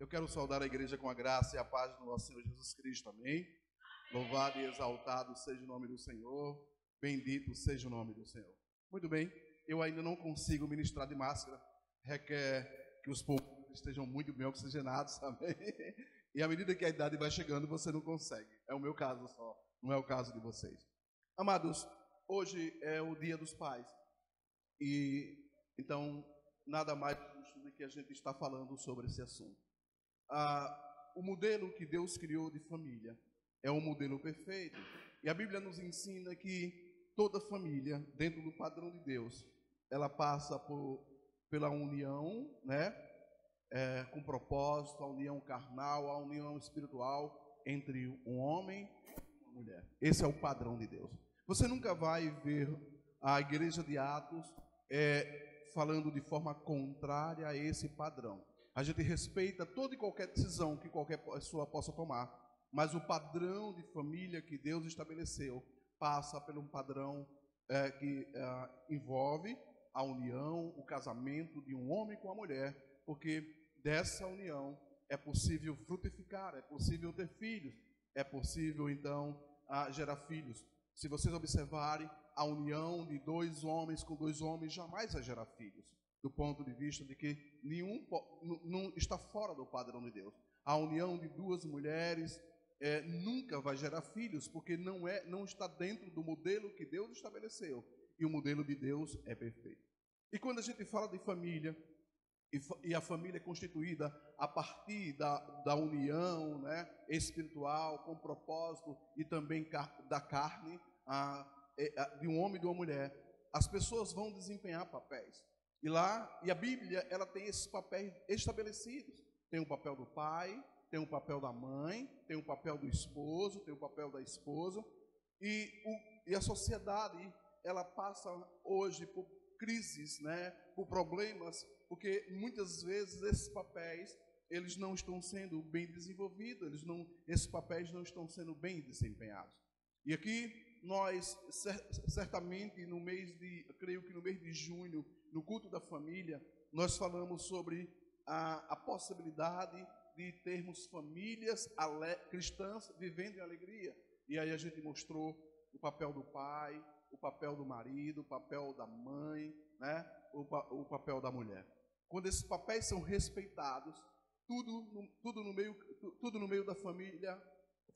quero saudar a igreja com a graça e a paz do nosso Senhor Jesus Cristo, amém? Louvado e exaltado seja o nome do Senhor, bendito seja o nome do Senhor. Muito bem, eu ainda não consigo ministrar de máscara, requer que os púlpitos estejam muito bem oxigenados, amém? E à medida que a idade vai chegando, você não consegue, é o meu caso só, não é o caso de vocês. Amados, hoje é o Dia dos Pais, e então nada mais justo do que a gente está falando sobre esse assunto. O modelo que Deus criou de família é um modelo perfeito. E a Bíblia nos ensina que toda família, dentro do padrão de Deus, ela passa pela união, né? Com propósito, a união carnal, a união espiritual entre um homem e uma mulher. Esse é o padrão de Deus. Você nunca vai ver a igreja de Atos falando de forma contrária a esse padrão. A gente respeita toda e qualquer decisão que qualquer pessoa possa tomar, mas o padrão de família que Deus estabeleceu passa por um padrão que envolve a união, o casamento de um homem com a mulher, porque dessa união é possível frutificar, é possível ter filhos, é possível então gerar filhos. Se vocês observarem, a união de dois homens com dois homens jamais vai gerar filhos, do ponto de vista de que nenhum não está fora do padrão de Deus. A união de duas mulheres nunca vai gerar filhos, porque não está dentro do modelo que Deus estabeleceu, e o modelo de Deus é perfeito. E quando a gente fala de família, e a família é constituída a partir da união, né, espiritual, com propósito, e também da carne, de um homem e de uma mulher, as pessoas vão desempenhar papéis. E a Bíblia, ela tem esses papéis estabelecidos. Tem o papel do pai, tem o papel da mãe, tem o papel do esposo, tem o papel da esposa. E a sociedade, ela passa hoje por crises, né, por problemas, porque muitas vezes esses papéis, eles não estão sendo bem desenvolvidos, esses papéis não estão sendo bem desempenhados. E aqui, nós, certamente, creio que no mês de junho, no culto da família, nós falamos sobre a possibilidade de termos famílias cristãs vivendo em alegria. E aí a gente mostrou o papel do pai, o papel do marido, o papel da mãe, né? o papel da mulher. Quando esses papéis são respeitados, tudo no meio da família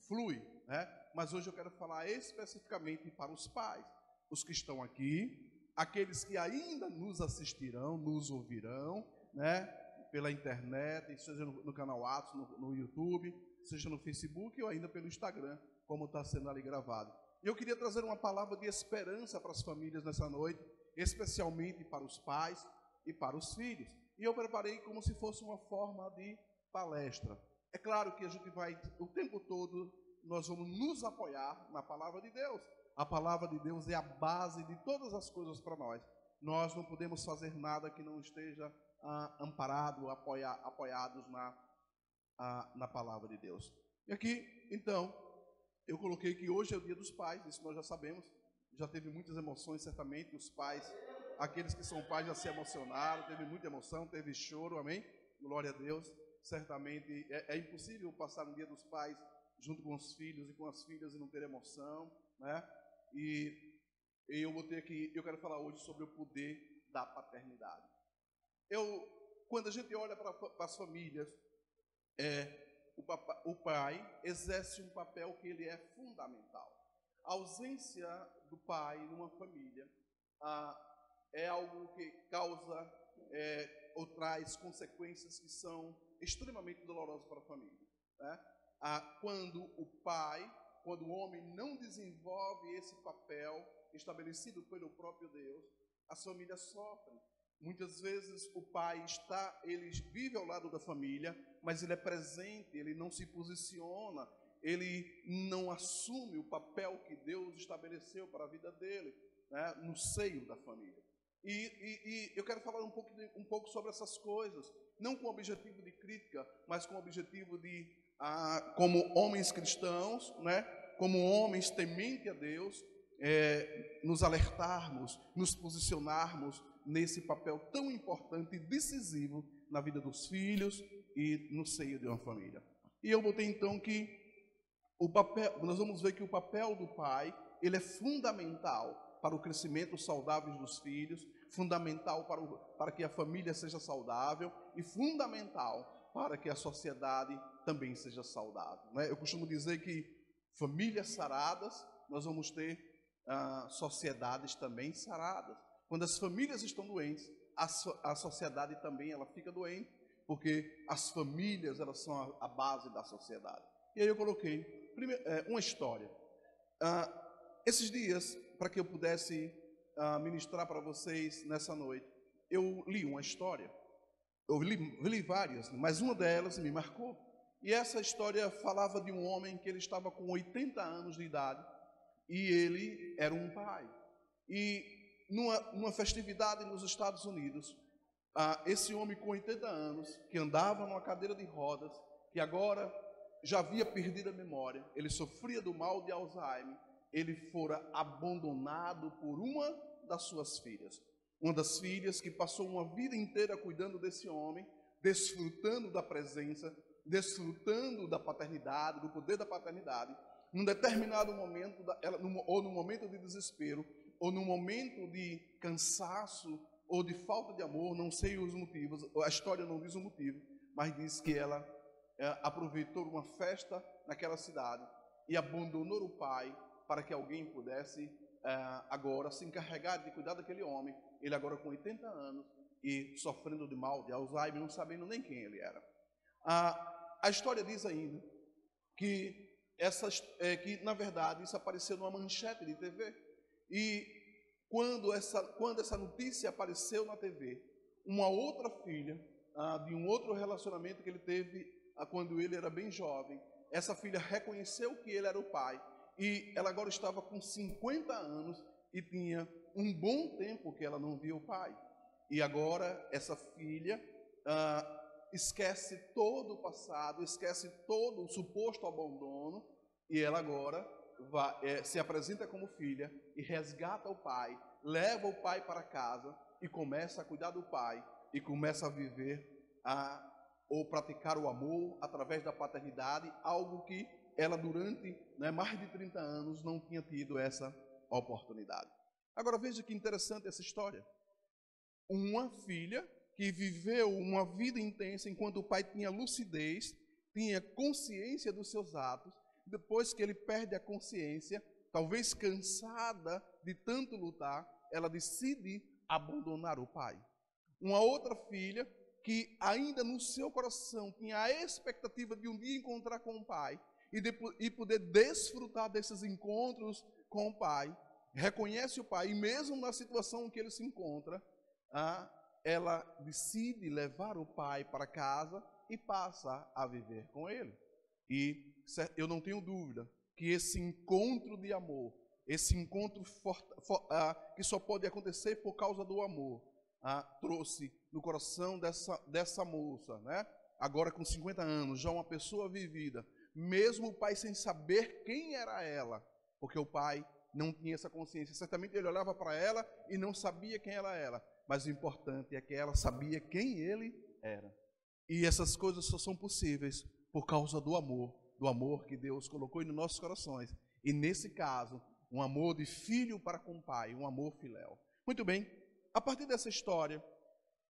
flui, né? Mas hoje eu quero falar especificamente para os pais, os que estão aqui, aqueles que ainda nos assistirão, nos ouvirão, né? Pela internet, seja no canal Atos, no YouTube, seja no Facebook ou ainda pelo Instagram, como está sendo ali gravado. Eu queria trazer uma palavra de esperança para as famílias nessa noite, especialmente para os pais e para os filhos. E eu preparei como se fosse uma forma de palestra. É claro que a gente vai, o tempo todo, nós vamos nos apoiar na palavra de Deus. A palavra de Deus é a base de todas as coisas para nós. Nós não podemos fazer nada que não esteja amparado, apoiados na palavra de Deus. E aqui, então, eu coloquei que hoje é o Dia dos Pais, isso nós já sabemos. Já teve muitas emoções, certamente, os pais, aqueles que são pais já se emocionaram, teve muita emoção, teve choro, amém? Glória a Deus. Certamente é impossível passar um Dia dos Pais junto com os filhos e com as filhas e não ter emoção, né? E eu botei aqui, eu quero falar hoje sobre o poder da paternidade. Quando a gente olha para as famílias, o pai exerce um papel que ele é fundamental. A ausência do pai numa família é algo que causa ou traz consequências que são extremamente dolorosas para a família, né? Quando o homem não desenvolve esse papel estabelecido pelo próprio Deus, as famílias sofrem. Muitas vezes o pai ele vive ao lado da família, mas ele é presente, ele não se posiciona, ele não assume o papel que Deus estabeleceu para a vida dele, né, no seio da família. E eu quero falar um pouco sobre essas coisas, não com o objetivo de crítica, mas com o objetivo de, como homens cristãos, né, como homens tementes a Deus, nos alertarmos, nos posicionarmos nesse papel tão importante e decisivo na vida dos filhos, e no seio de uma família. E eu botei então que nós vamos ver que o papel do pai, ele é fundamental para o crescimento saudável dos filhos, fundamental para que a família seja saudável e fundamental para que a sociedade também seja saudável, né? Eu costumo dizer que famílias saradas, nós vamos ter sociedades também saradas. Quando as famílias estão doentes, a sociedade também ela fica doente, porque as famílias elas são a base da sociedade. E aí eu coloquei uma história. Esses dias, para que eu pudesse ministrar para vocês nessa noite, eu li uma história. Eu li várias, mas uma delas me marcou. E essa história falava de um homem que ele estava com 80 anos de idade e ele era um pai. E numa festividade nos Estados Unidos, esse homem com 80 anos, que andava numa cadeira de rodas, que agora já havia perdido a memória, ele sofria do mal de Alzheimer, ele fora abandonado por uma das suas filhas. Uma das filhas que passou uma vida inteira cuidando desse homem, desfrutando da presença, desfrutando da paternidade, do poder da paternidade. Num determinado momento, ou no momento de desespero, ou no momento de cansaço, ou de falta de amor, não sei os motivos, a história não diz o motivo, mas diz que ela aproveitou uma festa naquela cidade e abandonou o pai para que alguém pudesse agora se encarregar de cuidar daquele homem, ele agora com 80 anos e sofrendo de mal de Alzheimer, não sabendo nem quem ele era. A história diz ainda que na verdade isso apareceu numa manchete de TV, e quando essa notícia apareceu na TV, uma outra filha de um outro relacionamento que ele teve quando ele era bem jovem, essa filha reconheceu que ele era o pai, e ela agora estava com 50 anos e tinha um bom tempo que ela não via o pai. E agora essa filha esquece todo o passado, esquece todo o suposto abandono, e ela agora se apresenta como filha e resgata o pai, leva o pai para casa e começa a cuidar do pai e começa a viver ou praticar o amor através da paternidade, algo que ela durante mais de 30 anos não tinha tido essa oportunidade. Agora veja que interessante essa história. Uma filha que viveu uma vida intensa enquanto o pai tinha lucidez, tinha consciência dos seus atos. Depois que ele perde a consciência, talvez cansada de tanto lutar, ela decide abandonar o pai. Uma outra filha que ainda no seu coração tinha a expectativa de um dia encontrar com o pai e poder desfrutar desses encontros com o pai, reconhece o pai, e mesmo na situação em que ele se encontra, ela decide levar o pai para casa e passa a viver com ele. E eu não tenho dúvida que esse encontro de amor, esse encontro que só pode acontecer por causa do amor, trouxe no coração dessa moça, né? Agora com 50 anos, já uma pessoa vivida, mesmo o pai sem saber quem era ela, porque o pai não tinha essa consciência. Certamente ele olhava para ela e não sabia quem ela era, mas o importante é que ela sabia quem ele era. E essas coisas só são possíveis por causa do amor que Deus colocou nos nossos corações. E nesse caso, um amor de filho para com o pai, um amor filéu. Muito bem, a partir dessa história,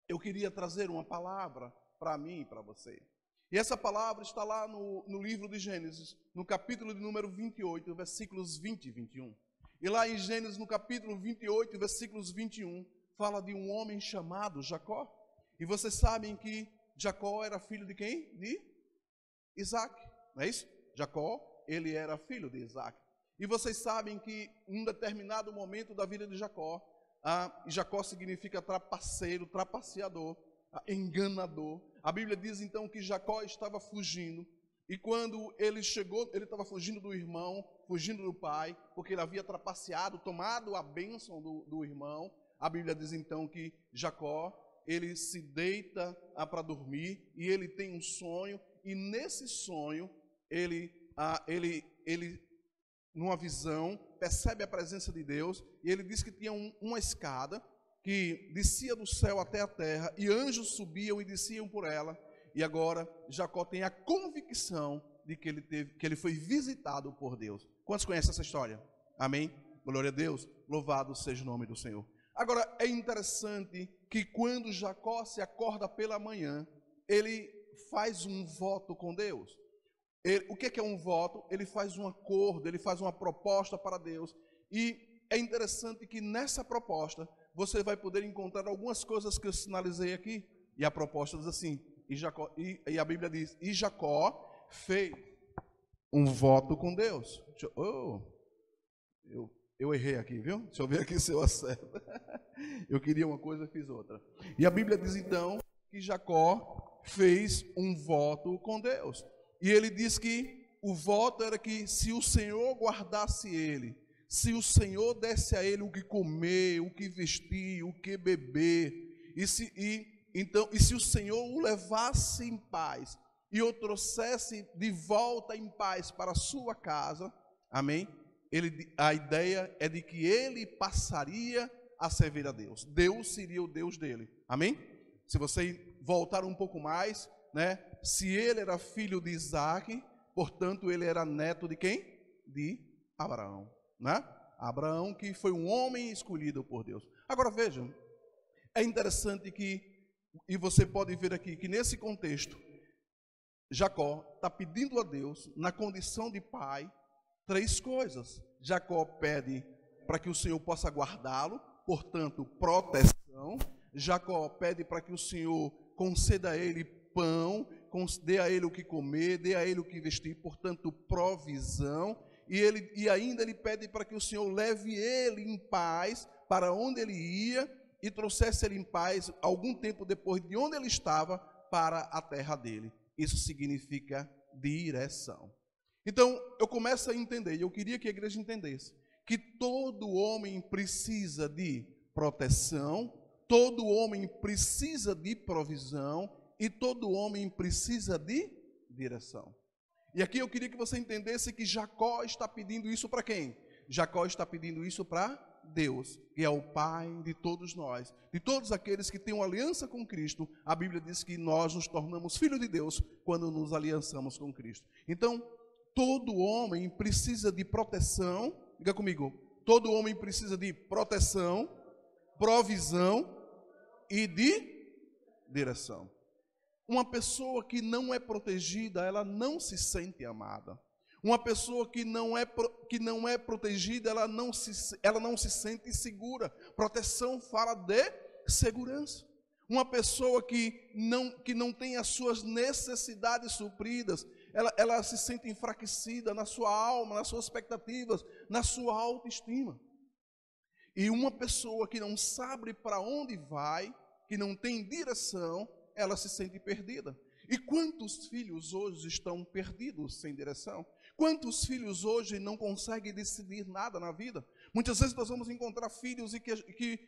eu queria trazer uma palavra para mim e para você. E essa palavra está lá no livro de Gênesis, no capítulo de número 28, versículos 20 e 21. E lá em Gênesis, no capítulo 28, versículos 21, fala de um homem chamado Jacó. E vocês sabem que Jacó era filho de quem? De Isaac, não é isso? Jacó, ele era filho de Isaac. E vocês sabem que em um determinado momento da vida de Jacó, Jacó significa trapaceiro, trapaceador, enganador. A Bíblia diz então que Jacó estava fugindo, e quando ele chegou, ele estava fugindo do irmão, fugindo do pai, porque ele havia trapaceado, tomado a bênção do irmão. A Bíblia diz então que Jacó, ele se deita para dormir, e ele tem um sonho, e nesse sonho, ele numa visão, percebe a presença de Deus, e ele diz que tinha uma escada, que descia do céu até a terra, e anjos subiam e desciam por ela, E agora Jacó tem a convicção de que ele foi visitado por Deus. Quantos conhecem essa história? Amém? Glória a Deus. Louvado seja o nome do Senhor. Agora, é interessante que quando Jacó se acorda pela manhã, ele faz um voto com Deus. O que é um voto? Ele faz um acordo, ele faz uma proposta para Deus. E é interessante que nessa proposta, você vai poder encontrar algumas coisas que eu sinalizei aqui. E a proposta diz assim, e a Bíblia diz, e Jacó fez um voto com Deus. Eu errei aqui, viu? Deixa eu ver aqui se eu acerto. Eu queria uma coisa e fiz outra. E a Bíblia diz então que Jacó fez um voto com Deus. E ele diz que o voto era que se o Senhor guardasse ele, se o Senhor desse a ele o que comer, o que vestir, o que beber, e se o Senhor o levasse em paz e o trouxesse de volta em paz para a sua casa, amém? A ideia é de que ele passaria a servir a Deus. Deus seria o Deus dele. Amém? Se você voltar um pouco mais, né? Se ele era filho de Isaac, portanto ele era neto de quem? De Abraão, né? Abraão, que foi um homem escolhido por Deus. Agora vejam, é interessante que, e você pode ver aqui, que nesse contexto, Jacó está pedindo a Deus, na condição de pai, 3 coisas. Jacó pede para que o Senhor possa guardá-lo, portanto, proteção. Jacó pede para que o Senhor conceda a ele pão, dê a ele o que comer, dê a ele o que vestir, portanto, provisão. E ainda ele pede para que o Senhor leve ele em paz para onde ele ia e trouxesse ele em paz, algum tempo depois de onde ele estava, para a terra dele. Isso significa direção. Então, eu começo a entender, e eu queria que a igreja entendesse, que todo homem precisa de proteção, todo homem precisa de provisão, e todo homem precisa de direção. E aqui eu queria que você entendesse que Jacó está pedindo isso para quem? Jacó está pedindo isso para Deus, que é o Pai de todos nós, de todos aqueles que têm uma aliança com Cristo. A Bíblia diz que nós nos tornamos filhos de Deus quando nos aliançamos com Cristo. Então, todo homem precisa de proteção, diga comigo, todo homem precisa de proteção, provisão e de direção. Uma pessoa que não é protegida, ela não se sente amada. Uma pessoa que não é protegida, ela não se sente segura. Proteção fala de segurança. Uma pessoa que não tem as suas necessidades supridas, ela se sente enfraquecida na sua alma, nas suas expectativas, na sua autoestima. E uma pessoa que não sabe para onde vai, que não tem direção, ela se sente perdida. E quantos filhos hoje estão perdidos sem direção? Quantos filhos hoje não conseguem decidir nada na vida? Muitas vezes nós vamos encontrar filhos e que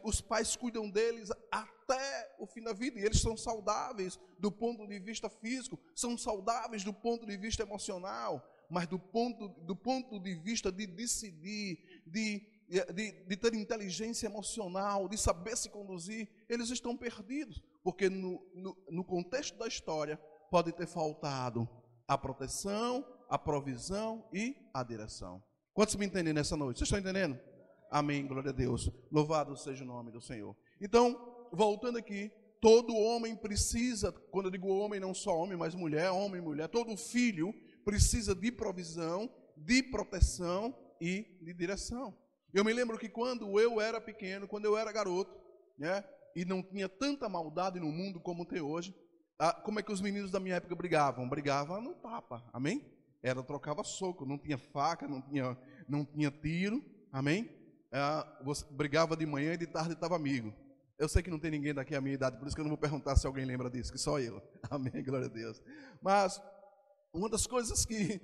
os pais cuidam deles até o fim da vida, e eles são saudáveis do ponto de vista físico, são saudáveis do ponto de vista emocional, mas do ponto de vista de decidir, de ter inteligência emocional, de saber se conduzir, eles estão perdidos, porque no contexto da história pode ter faltado a proteção, a provisão e a direção. Quantos me entendem nessa noite? Vocês estão entendendo? Amém, glória a Deus. Louvado seja o nome do Senhor. Então, voltando aqui, todo homem precisa, quando eu digo homem, não só homem, mas mulher, homem e mulher, todo filho precisa de provisão, de proteção e de direção. Eu me lembro que quando eu era pequeno, quando eu era garoto, né, e não tinha tanta maldade no mundo como tem hoje, como é que os meninos da minha época brigavam? Brigavam no tapa, amém? Trocava soco, não tinha faca, não tinha tiro, amém? Você brigava de manhã e de tarde estava amigo. Eu sei que não tem ninguém daqui à minha idade, por isso que eu não vou perguntar se alguém lembra disso, que só eu. Amém, glória a Deus. Mas uma das coisas que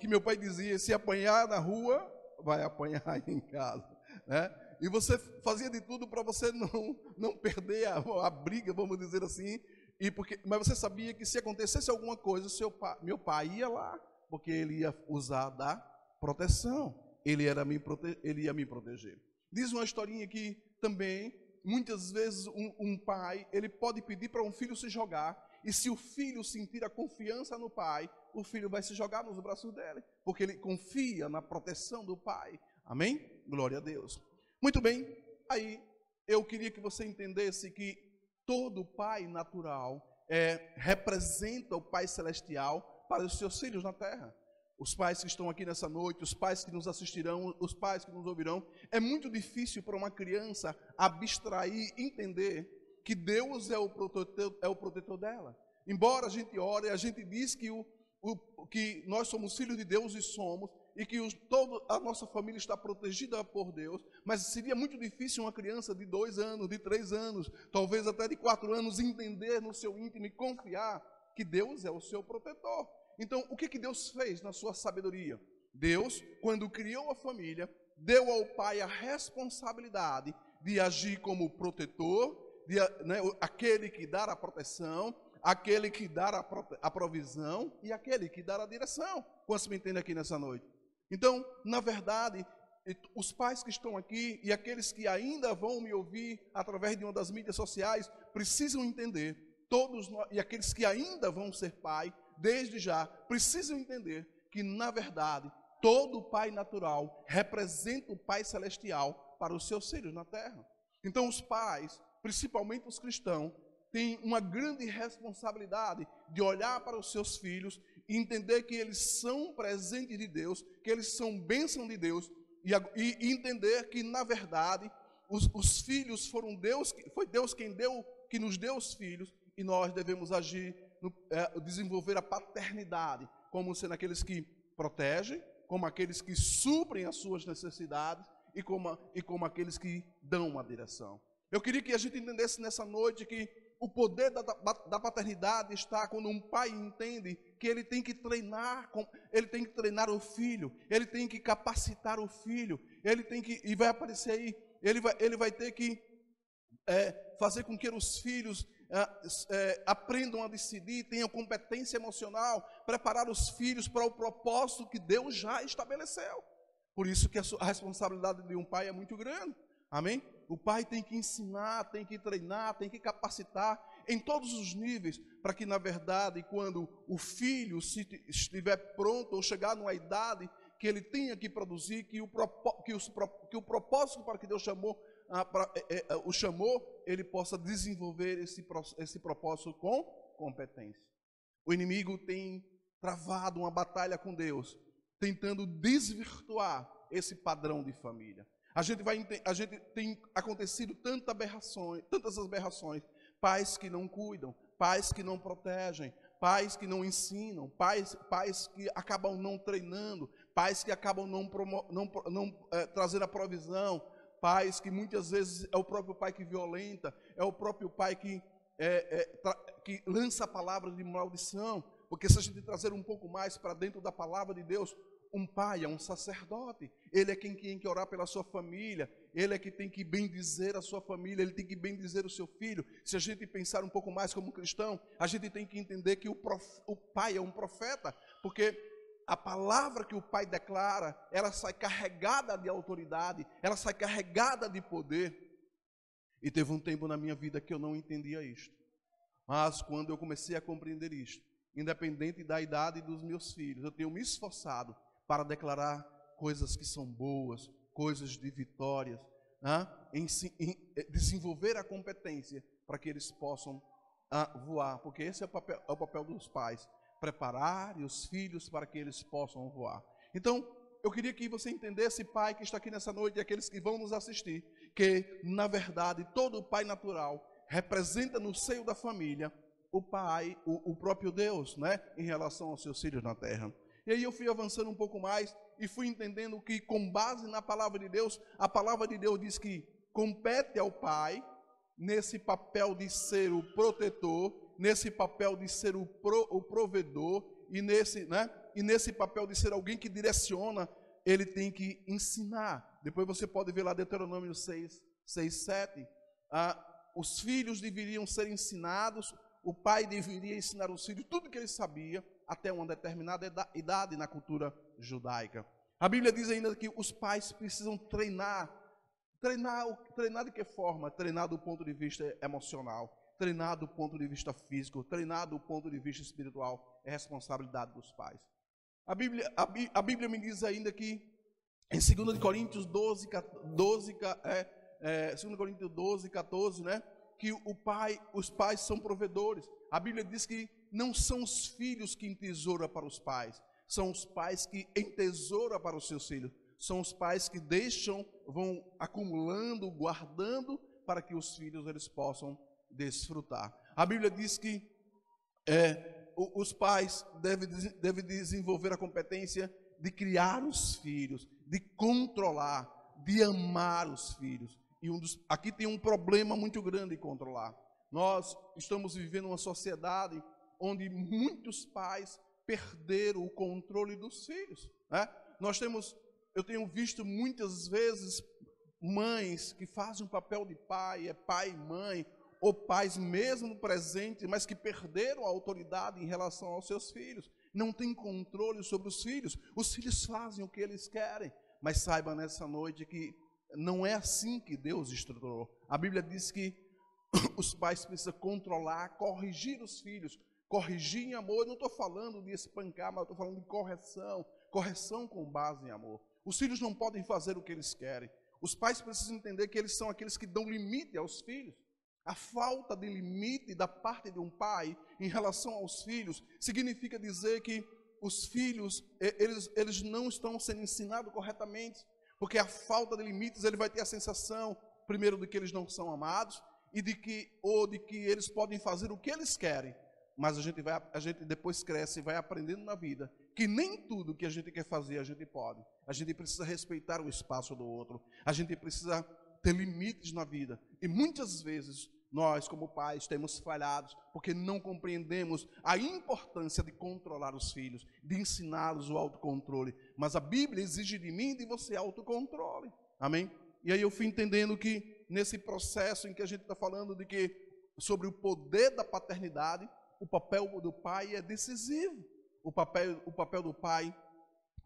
meu pai dizia, se apanhar na rua, vai apanhar aí em casa, né? E você fazia de tudo para você não perder a briga, vamos dizer assim, mas você sabia que se acontecesse alguma coisa, meu pai ia lá, porque ele ia usar da proteção, ele ia me proteger. Diz uma historinha que também muitas vezes um pai, ele pode pedir para um filho se jogar, e se o filho sentir a confiança no pai, o filho vai se jogar nos braços dele, porque ele confia na proteção do pai. Amém? Glória a Deus. Muito bem, aí eu queria que você entendesse que todo pai natural representa o Pai Celestial para os seus filhos na terra. Os pais que estão aqui nessa noite, os pais que nos assistirão, os pais que nos ouvirão, é muito difícil para uma criança abstrair, entender que Deus é o protetor dela. Embora a gente ore, a gente diz que nós somos filhos de Deus e somos, e que toda a nossa família está protegida por Deus, mas seria muito difícil uma criança de 2 anos, de 3 anos, talvez até de 4 anos, entender no seu íntimo e confiar que Deus é o seu protetor. Então, o que Deus fez na sua sabedoria? Deus, quando criou a família, deu ao pai a responsabilidade de agir como protetor, aquele que dá a proteção, aquele que dá a provisão e aquele que dá a direção. Quantos me entendem aqui nessa noite? Então, na verdade, os pais que estão aqui e aqueles que ainda vão me ouvir através de uma das mídias sociais, precisam entender, todos nós, e aqueles que ainda vão ser pai, desde já, precisam entender que, na verdade, todo pai natural representa o Pai Celestial para os seus filhos na terra. Então, os pais, principalmente os cristãos, têm uma grande responsabilidade de olhar para os seus filhos e entender que eles são presente de Deus, que eles são bênção de Deus, e entender que, na verdade, os filhos foi Deus que nos deu os filhos, e nós devemos agir, desenvolver a paternidade, como sendo aqueles que protegem, como aqueles que suprem as suas necessidades, e como aqueles que dão uma direção. Eu queria que a gente entendesse nessa noite que o poder da paternidade está quando um pai entende que ele tem que treinar o filho, ele tem que capacitar o filho, e vai aparecer aí, ele vai ter que fazer com que os filhos aprendam a decidir, tenham competência emocional, preparar os filhos para o propósito que Deus já estabeleceu. Por isso que a responsabilidade de um pai é muito grande. Amém? O pai tem que ensinar, tem que treinar, tem que capacitar em todos os níveis, para que, na verdade, quando o filho estiver pronto ou chegar numa idade que ele tenha que produzir, que o propósito para que Deus o chamou, ele possa desenvolver esse propósito com competência. O inimigo tem travado uma batalha com Deus, tentando desvirtuar esse padrão de família. A gente tem acontecido tantas aberrações, pais que não cuidam, pais que não protegem, pais que não ensinam, pais que acabam não treinando, pais que acabam não trazendo a provisão, pais que muitas vezes é o próprio pai que violenta, é o próprio pai que lança palavras de maldição, porque se a gente trazer um pouco mais para dentro da palavra de Deus, um pai é um sacerdote, ele é quem tem que orar pela sua família, ele é que tem que bendizer a sua família, ele tem que bendizer o seu filho. Se a gente pensar um pouco mais como cristão, a gente tem que entender que o pai é um profeta, porque a palavra que o pai declara, ela sai carregada de autoridade, ela sai carregada de poder. E teve um tempo na minha vida que eu não entendia isto, mas quando eu comecei a compreender isto, independente da idade dos meus filhos, eu tenho me esforçado para declarar coisas que são boas, coisas de vitórias, em desenvolver a competência para que eles possam voar, porque esse é o papel dos pais, preparar os filhos para que eles possam voar. Então, eu queria que você entendesse, pai que está aqui nessa noite, e aqueles que vão nos assistir, que, na verdade, todo pai natural representa no seio da família o pai, o próprio Deus, em relação aos seus filhos na terra. E aí eu fui avançando um pouco mais e fui entendendo que, com base na palavra de Deus, a palavra de Deus diz que compete ao pai, nesse papel de ser o protetor, nesse papel de ser o provedor, e nesse papel de ser alguém que direciona, ele tem que ensinar. Depois você pode ver lá Deuteronômio 6, 7, os filhos deveriam ser ensinados, o pai deveria ensinar os filhos tudo que ele sabia, até uma determinada idade na cultura judaica. A Bíblia diz ainda que os pais precisam treinar Treinar de que forma? Treinar do ponto de vista emocional, treinar do ponto de vista físico, treinar do ponto de vista espiritual, é responsabilidade dos pais. A Bíblia me diz ainda que em 2 Coríntios 12, 14, né, que os pais são provedores. A Bíblia diz que não são os filhos que entesouram para os pais, são os pais que entesouram para os seus filhos. São os pais que vão acumulando, guardando, para que os filhos eles possam desfrutar. A Bíblia diz que os pais devem desenvolver a competência de criar os filhos, de controlar, de amar os filhos. E aqui tem um problema muito grande em controlar. Nós estamos vivendo uma sociedade onde muitos pais perderam o controle dos filhos, né? Eu tenho visto muitas vezes mães que fazem um papel de pai e mãe, ou pais mesmo no presente, mas que perderam a autoridade em relação aos seus filhos, não têm controle sobre os filhos fazem o que eles querem, mas saiba nessa noite que não é assim que Deus estruturou. A Bíblia diz que os pais precisam controlar, corrigir os filhos, corrigir em amor. Eu não estou falando de espancar, mas eu estou falando de correção com base em amor. Os filhos não podem fazer o que eles querem. Os pais precisam entender que eles são aqueles que dão limite aos filhos. A falta de limite da parte de um pai em relação aos filhos significa dizer que os filhos, eles não estão sendo ensinados corretamente, porque a falta de limites, ele vai ter a sensação, primeiro, de que eles não são amados, e de que eles podem fazer o que eles querem. Mas a gente depois cresce e vai aprendendo na vida que nem tudo que a gente quer fazer a gente pode. A gente precisa respeitar o espaço do outro. A gente precisa ter limites na vida. E muitas vezes nós, como pais, temos falhado porque não compreendemos a importância de controlar os filhos, de ensiná-los o autocontrole. Mas a Bíblia exige de mim e de você autocontrole. Amém? E aí eu fui entendendo que nesse processo em que a gente está falando de que sobre o poder da paternidade, o papel do pai é decisivo. O papel do pai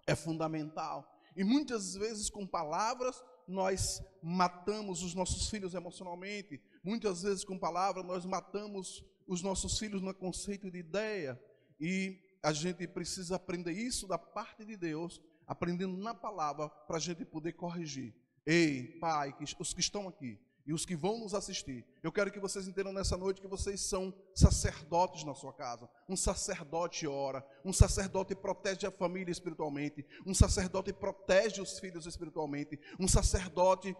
é fundamental. E muitas vezes com palavras nós matamos os nossos filhos emocionalmente. Muitas vezes com palavras nós matamos os nossos filhos no conceito de ideia. E a gente precisa aprender isso da parte de Deus, aprendendo na palavra para a gente poder corrigir. Ei, pai, os que estão aqui e os que vão nos assistir, eu quero que vocês entendam nessa noite que vocês são sacerdotes na sua casa. Um sacerdote ora, um sacerdote protege a família espiritualmente, um sacerdote protege os filhos espiritualmente, um sacerdote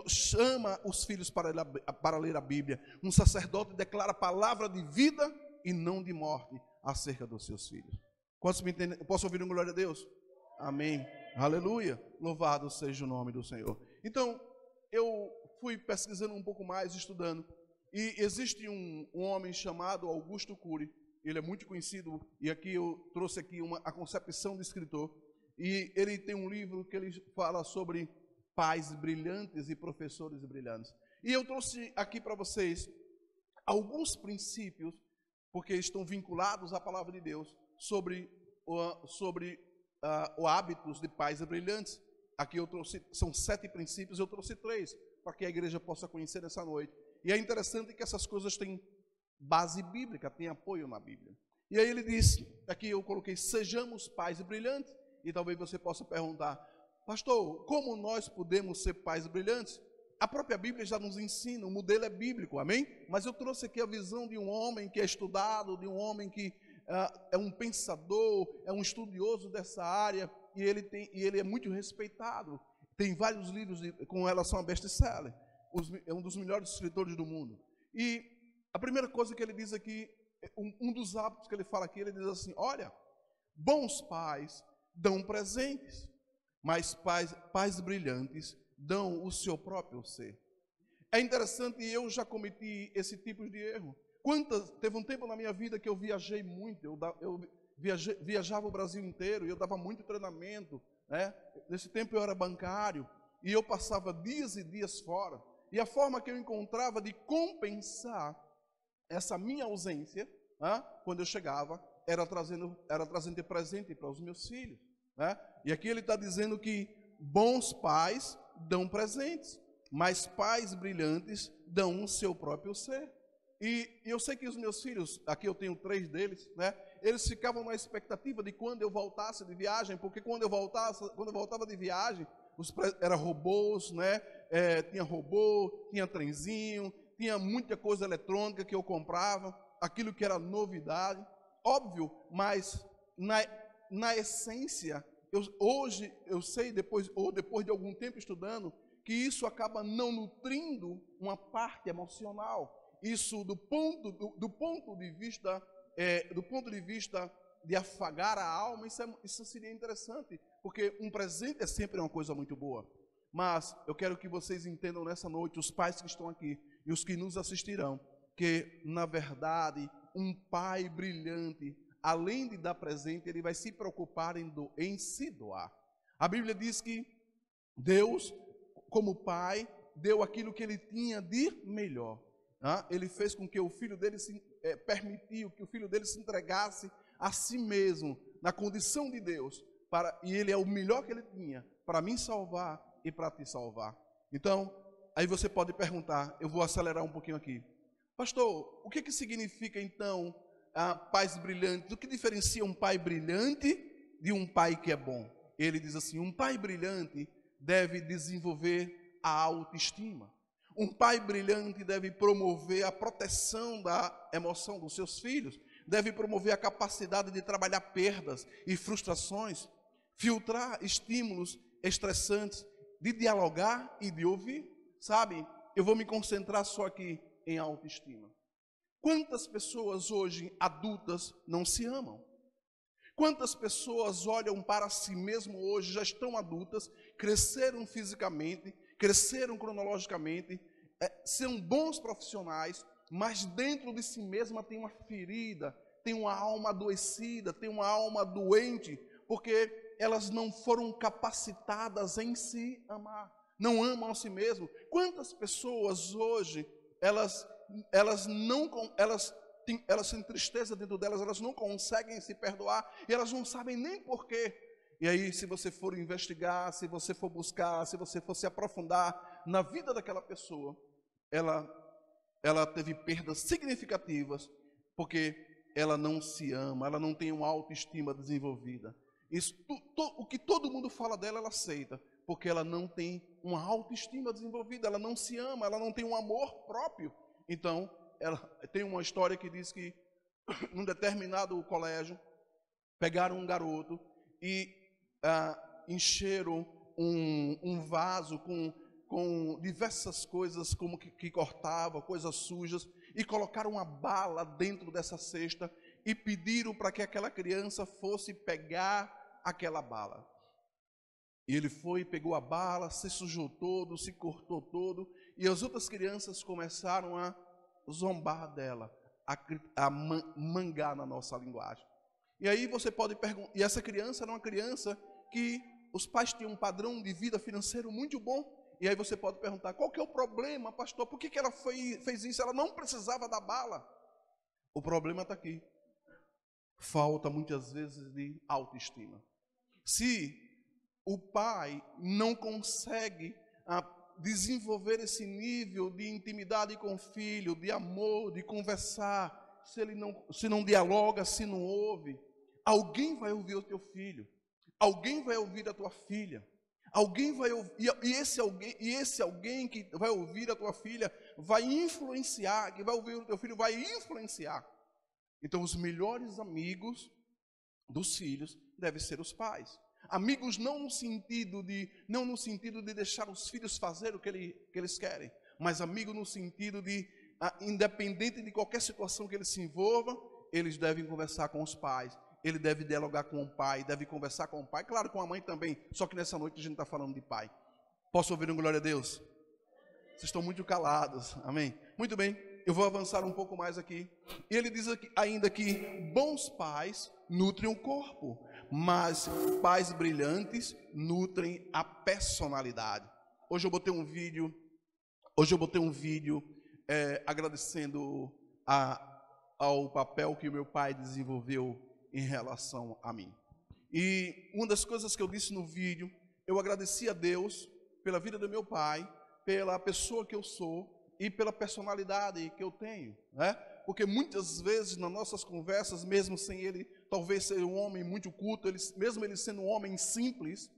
chama os filhos para ler a Bíblia, um sacerdote declara a palavra de vida e não de morte acerca dos seus filhos. Quantos me entendem? Posso ouvir um glória a Deus? Amém. Aleluia. Louvado seja o nome do Senhor. Então, eu fui pesquisando um pouco mais, estudando, e existe um homem chamado Augusto Cury. Ele é muito conhecido, e aqui eu trouxe aqui a concepção do escritor, e ele tem um livro que ele fala sobre pais brilhantes e professores brilhantes. E eu trouxe aqui para vocês alguns princípios, porque estão vinculados à palavra de Deus, sobre hábitos de pais brilhantes. Aqui eu trouxe, são 7 princípios, eu trouxe 3, para que a igreja possa conhecer nessa noite. E é interessante que essas coisas têm base bíblica, têm apoio na Bíblia. E aí ele diz, aqui eu coloquei, sejamos pais brilhantes. E talvez você possa perguntar, pastor, como nós podemos ser pais brilhantes? A própria Bíblia já nos ensina, o modelo é bíblico, amém? Mas eu trouxe aqui a visão de um homem que é estudado, de um homem que é um pensador, é um estudioso dessa área, e ele é muito respeitado. Tem vários livros com relação a best-seller. É um dos melhores escritores do mundo. E a primeira coisa que ele diz aqui, um dos hábitos que ele fala aqui, ele diz assim, olha, bons pais dão presentes, mas pais brilhantes dão o seu próprio ser. É interessante, e eu já cometi esse tipo de erro. Teve um tempo na minha vida que eu viajei muito, eu viajava o Brasil inteiro, e eu dava muito treinamento, né? Nesse tempo eu era bancário, e eu passava dias e dias fora, e a forma que eu encontrava de compensar essa minha ausência, né, quando eu chegava, era trazendo de presente para os meus filhos, né? E aqui ele está dizendo que bons pais dão presentes, mas pais brilhantes dão o seu próprio ser. E eu sei que os meus filhos, aqui eu tenho 3 deles, né? Eles ficavam na expectativa de quando eu voltasse de viagem, porque quando eu voltava de viagem, era robôs, né? Tinha robô, tinha trenzinho, tinha muita coisa eletrônica que eu comprava, aquilo que era novidade, óbvio, mas na essência, hoje eu sei, depois de algum tempo estudando, que isso acaba não nutrindo uma parte emocional. Isso do ponto de vista de afagar a alma, isso seria interessante, porque um presente é sempre uma coisa muito boa. Mas eu quero que vocês entendam nessa noite, os pais que estão aqui e os que nos assistirão, que na verdade um pai brilhante, além de dar presente, ele vai se preocupar em se doar. A Bíblia diz que Deus, como pai, deu aquilo que ele tinha de melhor. Ele fez com que o filho dele permitiu que o filho dele se entregasse a si mesmo, na condição de Deus, e ele é o melhor que ele tinha, para me salvar e para te salvar. Então, aí você pode perguntar, eu vou acelerar um pouquinho aqui. Pastor, o que significa então pais brilhantes? O que diferencia um pai brilhante de um pai que é bom? Ele diz assim, um pai brilhante deve desenvolver a autoestima. Um pai brilhante deve promover a proteção da emoção dos seus filhos, deve promover a capacidade de trabalhar perdas e frustrações, filtrar estímulos estressantes, de dialogar e de ouvir. Sabe, eu vou me concentrar só aqui em autoestima. Quantas pessoas hoje, adultas, não se amam? Quantas pessoas olham para si mesmo hoje, já estão adultas, cresceram fisicamente, cresceram cronologicamente, são bons profissionais, mas dentro de si mesma tem uma ferida, tem uma alma adoecida, tem uma alma doente, porque elas não foram capacitadas em se amar, não amam a si mesmo. Quantas pessoas hoje, elas têm tristeza dentro delas, elas não conseguem se perdoar, e elas não sabem nem porquê. E aí, se você for investigar, se você for buscar, se você for se aprofundar na vida daquela pessoa, ela teve perdas significativas, porque ela não se ama, ela não tem uma autoestima desenvolvida. O que todo mundo fala dela, ela aceita, porque ela não tem uma autoestima desenvolvida, ela não se ama, ela não tem um amor próprio. Então, ela tem uma história que diz que, num determinado colégio, pegaram um garoto e encheram um vaso com diversas coisas, como que cortava, coisas sujas, e colocaram uma bala dentro dessa cesta e pediram para que aquela criança fosse pegar aquela bala. E ele foi, pegou a bala, se sujou todo, se cortou todo, e as outras crianças começaram a zombar dela, a mangar na nossa linguagem. E aí você pode perguntar, e essa criança era uma criança que os pais tinham um padrão de vida financeiro muito bom. E aí você pode perguntar, qual que é o problema, pastor? Por que ela fez isso? Ela não precisava da bala. O problema está aqui. Falta muitas vezes de autoestima. Se o pai não consegue desenvolver esse nível de intimidade com o filho, de amor, de conversar, se não dialoga, se não ouve, alguém vai ouvir o teu filho, alguém vai ouvir a tua filha, alguém vai ouvir, e esse alguém que vai ouvir a tua filha vai influenciar, que vai ouvir o teu filho vai influenciar. Então os melhores amigos dos filhos devem ser os pais. Amigos não no sentido de deixar os filhos fazer o que eles querem, mas amigo no sentido de, independente de qualquer situação que eles se envolvam, eles devem conversar com os pais, ele deve dialogar com o pai, deve conversar com o pai, claro, com a mãe também, só que nessa noite a gente está falando de pai. Posso ouvir um glória a Deus? Vocês estão muito calados, amém? Muito bem, eu vou avançar um pouco mais aqui. E ele diz aqui, ainda que bons pais nutrem o corpo, mas pais brilhantes nutrem a personalidade. Hoje eu botei um vídeo agradecendo ao papel que o meu pai desenvolveu em relação a mim. E uma das coisas que eu disse no vídeo, eu agradeci a Deus pela vida do meu pai, pela pessoa que eu sou e pela personalidade que eu tenho, né? Porque muitas vezes nas nossas conversas, mesmo sem ele talvez ser um homem muito culto, mesmo ele sendo um homem simples,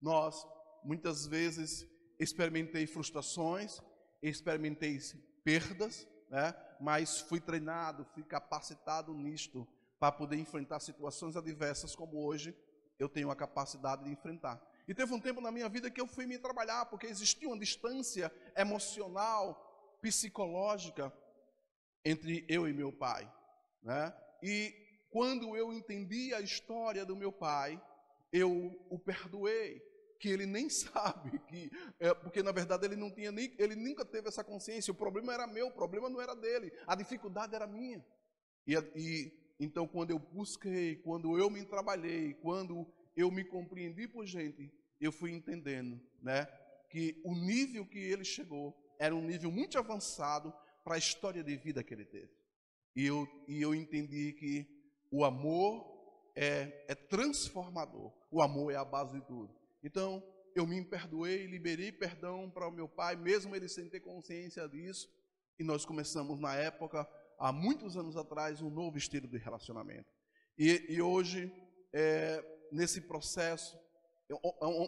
nós muitas vezes experimentei frustrações, experimentei perdas, né? Mas fui treinado, fui capacitado nisto para poder enfrentar situações adversas como hoje eu tenho a capacidade de enfrentar. E teve um tempo na minha vida que eu fui me trabalhar, porque existia uma distância emocional, psicológica entre eu e meu pai, né? E quando eu entendi a história do meu pai, eu o perdoei, que ele nem sabe que, porque na verdade ele não tinha nem, ele nunca teve essa consciência. O problema era meu, o problema não era dele, a dificuldade era minha. E então quando eu busquei, quando eu me trabalhei, quando eu me compreendi por gente, eu fui entendendo, né, que o nível que ele chegou era um nível muito avançado para a história de vida que ele teve. E eu entendi que o amor é transformador. O amor é a base de tudo. Então, eu me perdoei, liberei perdão para o meu pai, mesmo ele sem ter consciência disso. E nós começamos, na época, há muitos anos atrás, um novo estilo de relacionamento. E hoje, nesse processo,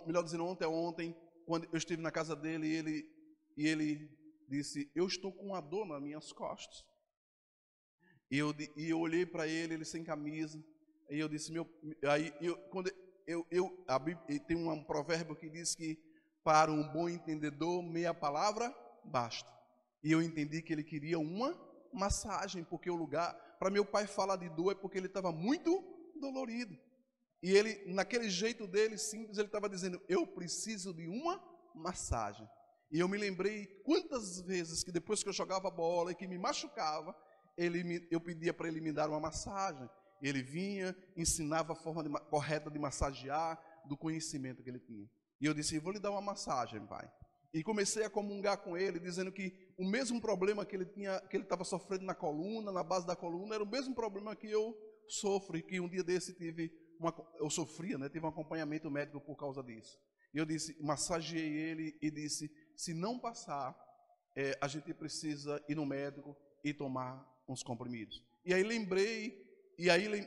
melhor dizendo, ontem, quando eu estive na casa dele, e ele disse, eu estou com uma dor nas minhas costas. E eu olhei para ele sem camisa, e eu disse, tem um provérbio que diz que para um bom entendedor, meia palavra basta. E eu entendi que ele queria uma massagem, porque o lugar, para meu pai falar de dor, é porque ele estava muito dolorido. E ele, naquele jeito dele, simples, ele estava dizendo, eu preciso de uma massagem. E eu me lembrei quantas vezes que depois que eu jogava bola e que me machucava, eu pedia para ele me dar uma massagem. Ele vinha, ensinava a forma correta de massagear, do conhecimento que ele tinha. E eu disse, vou lhe dar uma massagem, pai. E comecei a comungar com ele, dizendo que o mesmo problema que ele estava sofrendo na coluna, na base da coluna, era o mesmo problema que eu sofro, e que um dia desse eu sofria, né? Tive um acompanhamento médico por causa disso. E eu disse, massageei ele e disse, se não passar, a gente precisa ir no médico e tomar uns comprimidos. E aí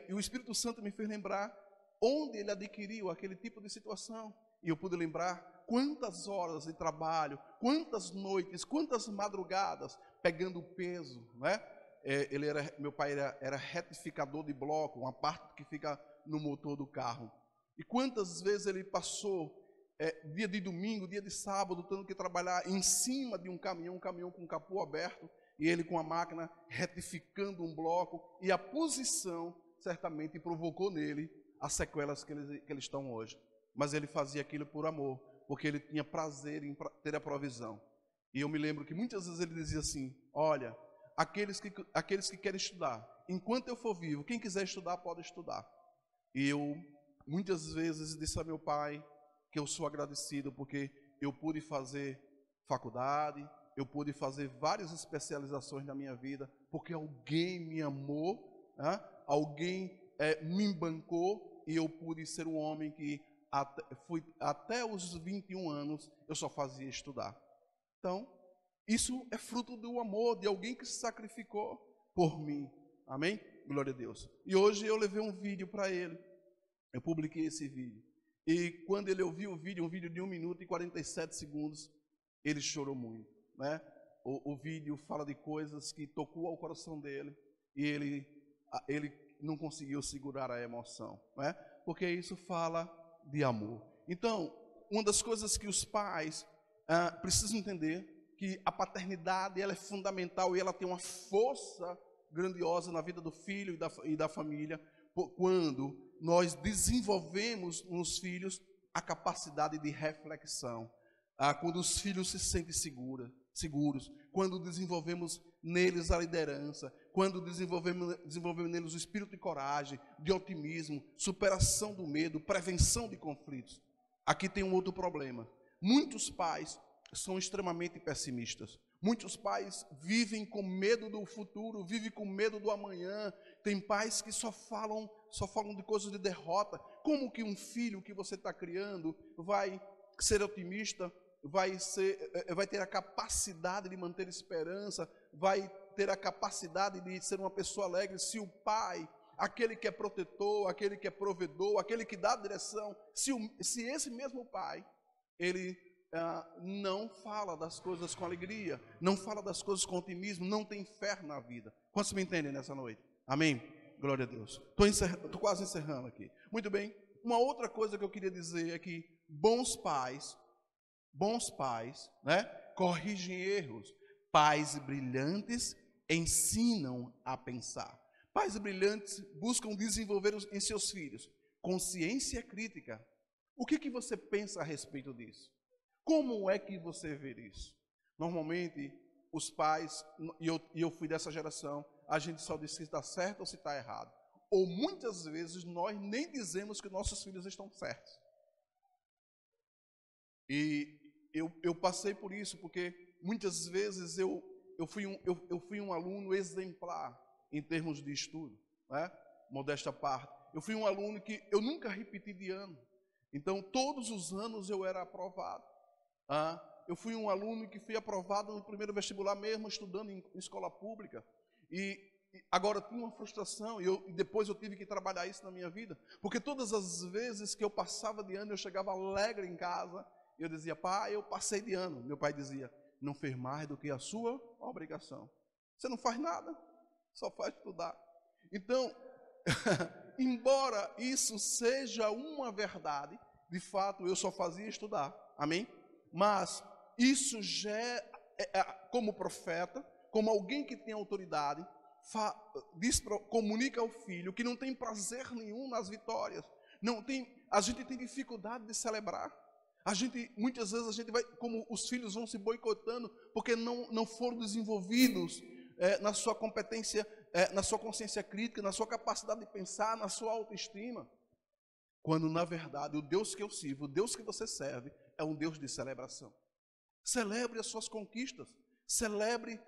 e o Espírito Santo me fez lembrar onde ele adquiriu aquele tipo de situação. E eu pude lembrar quantas horas de trabalho, quantas noites, quantas madrugadas, pegando peso, né? Meu pai era retificador de bloco, uma parte que fica no motor do carro. E quantas vezes ele passou dia de domingo, dia de sábado, tendo que trabalhar em cima de um caminhão com o capô aberto, e ele com a máquina retificando um bloco, e a posição certamente provocou nele as sequelas que eles estão hoje. Mas ele fazia aquilo por amor, porque ele tinha prazer em ter a provisão. E eu me lembro que muitas vezes ele dizia assim, olha, aqueles que querem estudar, enquanto eu for vivo, quem quiser estudar pode estudar. E eu muitas vezes disse a meu pai que eu sou agradecido porque eu pude fazer faculdade, eu pude fazer várias especializações na minha vida, porque alguém me amou, né? Alguém me bancou, e eu pude ser um homem que até os 21 anos eu só fazia estudar. Então, isso é fruto do amor de alguém que se sacrificou por mim. Amém? Glória a Deus. E hoje eu levei um vídeo para ele. Eu publiquei esse vídeo. E quando ele ouviu o vídeo, um vídeo de 1 minuto e 47 segundos, ele chorou muito, né? O vídeo fala de coisas que tocou ao coração dele, e ele não conseguiu segurar a emoção, né? Porque isso fala de amor. Então, uma das coisas que os pais precisam entender, que a paternidade ela é fundamental, e ela tem uma força grandiosa na vida do filho e da família, quando nós desenvolvemos nos filhos a capacidade de reflexão, quando os filhos se sentem seguros, quando desenvolvemos neles a liderança, quando desenvolvemos neles o espírito de coragem, de otimismo, superação do medo, prevenção de conflitos. Aqui tem um outro problema. Muitos pais são extremamente pessimistas. Muitos pais vivem com medo do futuro, vivem com medo do amanhã. Tem pais que só falam de coisas de derrota. Como que um filho que você está criando vai ser otimista, vai ter a capacidade de manter esperança, vai ter a capacidade de ser uma pessoa alegre se o pai, aquele que é protetor, aquele que é provedor, aquele que dá direção, se esse mesmo pai, ele não fala das coisas com alegria, não fala das coisas com otimismo, não tem fé na vida. Quantos me entendem nessa noite? Amém? Glória a Deus. Estou quase encerrando aqui. Muito bem. Uma outra coisa que eu queria dizer é que bons pais, né, corrigem erros. Pais brilhantes ensinam a pensar. Pais brilhantes buscam desenvolver em seus filhos consciência crítica. O que você pensa a respeito disso? Como é que você vê isso? Normalmente, os pais, e eu fui dessa geração, a gente só diz se está certo ou se está errado. Ou muitas vezes nós nem dizemos que nossos filhos estão certos. E eu passei por isso, porque muitas vezes eu fui um aluno exemplar em termos de estudo, né? Modesta parte. Eu fui um aluno que eu nunca repeti de ano. Então, todos os anos eu era aprovado. Eu fui um aluno que fui aprovado no primeiro vestibular mesmo, estudando em escola pública. E agora tinha uma frustração, e depois eu tive que trabalhar isso na minha vida. Porque todas as vezes que eu passava de ano, eu chegava alegre em casa, e eu dizia, pai, eu passei de ano. Meu pai dizia, não fez mais do que a sua obrigação. Você não faz nada, só faz estudar. Então, embora isso seja uma verdade, de fato eu só fazia estudar, amém? Mas isso já como profeta, como alguém que tem autoridade, comunica ao filho que não tem prazer nenhum nas vitórias. A gente tem dificuldade de celebrar. Muitas vezes a gente vai, como os filhos vão se boicotando, porque não foram desenvolvidos na sua competência, na sua consciência crítica, na sua capacidade de pensar, na sua autoestima. Quando, na verdade, o Deus que eu sirvo, o Deus que você serve, é um Deus de celebração. Celebre as suas conquistas. Celebre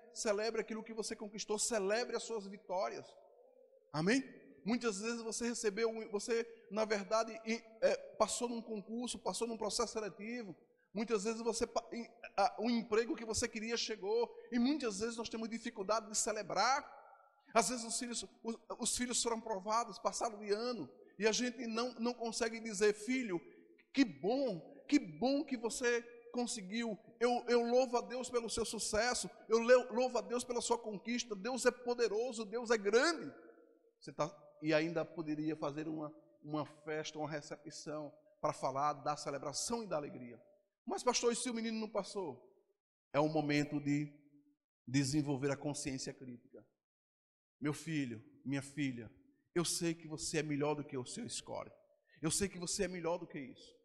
aquilo que você conquistou. Celebre as suas vitórias. Amém? Muitas vezes você na verdade, passou num concurso, passou num processo seletivo. Muitas vezes um emprego que você queria chegou. E muitas vezes nós temos dificuldade de celebrar. Às vezes os filhos foram aprovados, passaram de ano. E a gente não consegue dizer, filho, que bom que você conseguiu. Eu louvo a Deus pelo seu sucesso, eu louvo a Deus pela sua conquista. Deus é poderoso, Deus é grande. E ainda poderia fazer uma festa, uma recepção, para falar da celebração e da alegria. Mas pastor, e se o menino não passou? É o momento de desenvolver a consciência crítica. Meu filho, minha filha, eu sei que você é melhor do que o seu score. Eu sei que você é melhor do que isso.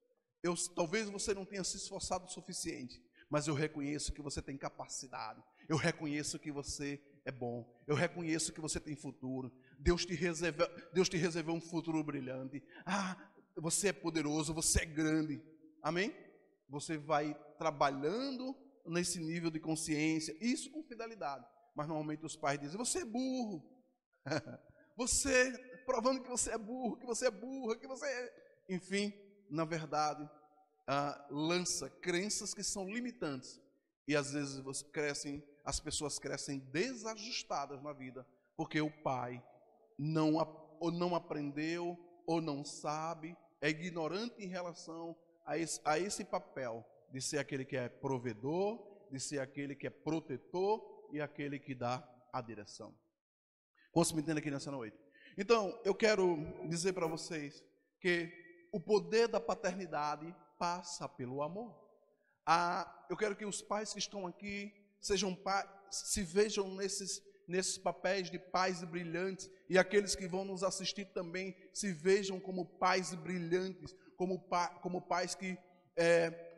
Talvez você não tenha se esforçado o suficiente, mas eu reconheço que você tem capacidade. Eu reconheço que você é bom. Eu reconheço que você tem futuro. Deus te reservou um futuro brilhante. Você é poderoso, você é grande. Amém? Você vai trabalhando nesse nível de consciência, isso com fidelidade. Mas normalmente os pais dizem, você é burro. Você, provando que você é burro, que você é burra, que você é... Enfim, na verdade, lança crenças que são limitantes. E às vezes as pessoas crescem desajustadas na vida, porque o pai ou não aprendeu, ou não sabe, é ignorante em relação a esse papel de ser aquele que é provedor, de ser aquele que é protetor e aquele que dá a direção. Quantos me entendem aqui nessa noite? Então, eu quero dizer para vocês que o poder da paternidade passa pelo amor. Eu quero que os pais que estão aqui se vejam nesses papéis de pais brilhantes, e aqueles que vão nos assistir também se vejam como pais brilhantes, como pais que